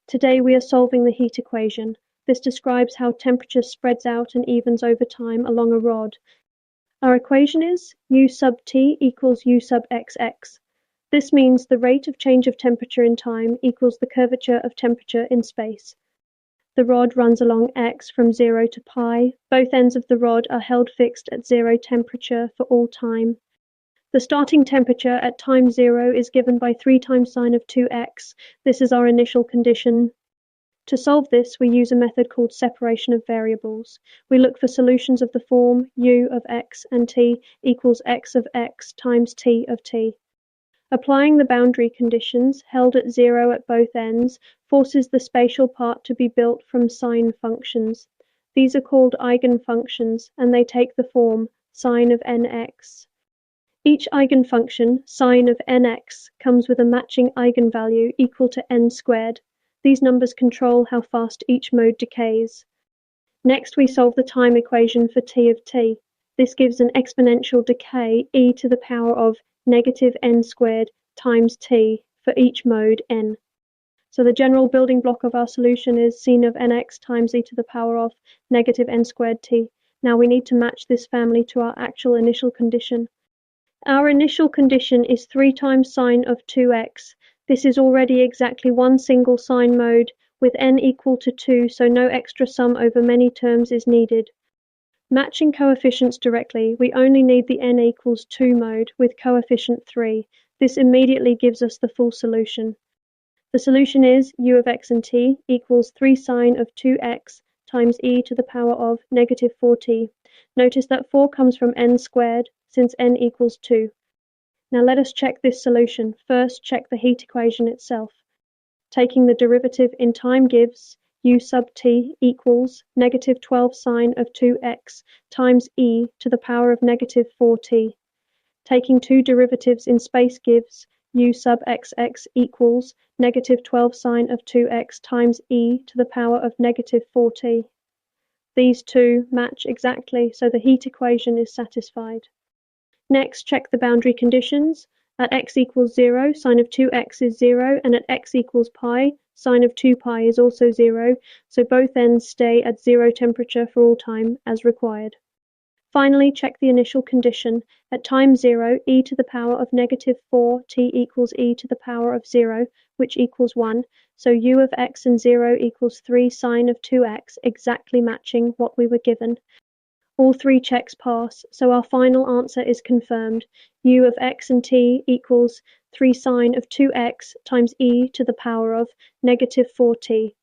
Today we are solving the heat equation. This describes how temperature spreads out and evens over time along a rod. Our equation is U sub T equals U sub XX. This means the rate of change of temperature in time equals the curvature of temperature in space. The rod runs along x from 0 to pi. Both ends of the rod are held fixed at 0 temperature for all time. The starting temperature at time 0 is given by 3 times sine of 2x. This is our initial condition. To solve this, we use a method called separation of variables. We look for solutions of the form u of x and t equals x of x times t of t. Applying the boundary conditions, held at 0 at both ends, forces the spatial part to be built from sine functions. These are called eigenfunctions, and they take the form sine of nx. Each eigenfunction, sine of nx, comes with a matching eigenvalue equal to n squared. These numbers control how fast each mode decays. Next, we solve the time equation for t of t. This gives an exponential decay e to the power of negative n squared times t for each mode n. So the general building block of our solution is sin of nx times e to the power of negative n squared t. Now we need to match this family to our actual initial condition. Our initial condition is 3 times sine of 2x. This is already exactly one single sine mode with n equal to 2, so no extra sum over many terms is needed. Matching coefficients directly, we only need the n equals 2 mode with coefficient 3. This immediately gives us the full solution. The solution is u of x and t equals 3 sine of 2x times e to the power of negative 4t. Notice that 4 comes from n squared, since n equals 2. Now let us check this solution. First, check the heat equation itself. Taking the derivative in time gives u sub t equals negative 12 sine of 2x times e to the power of negative 4t. Taking two derivatives in space gives u sub xx equals negative 12 sine of 2x times e to the power of negative 4t. These two match exactly, so the heat equation is satisfied. Next, check the boundary conditions. At x equals 0, sine of 2x is 0, and at x equals pi, sine of 2 pi is also 0, so both ends stay at 0 temperature for all time, as required. Finally, check the initial condition. At time 0, e to the power of negative 4t equals e to the power of 0, which equals 1, so u of x and 0 equals 3 sine of 2x, exactly matching what we were given. All three checks pass, so our final answer is confirmed. U of x and t equals 3 sine of 2x times e to the power of negative 4t.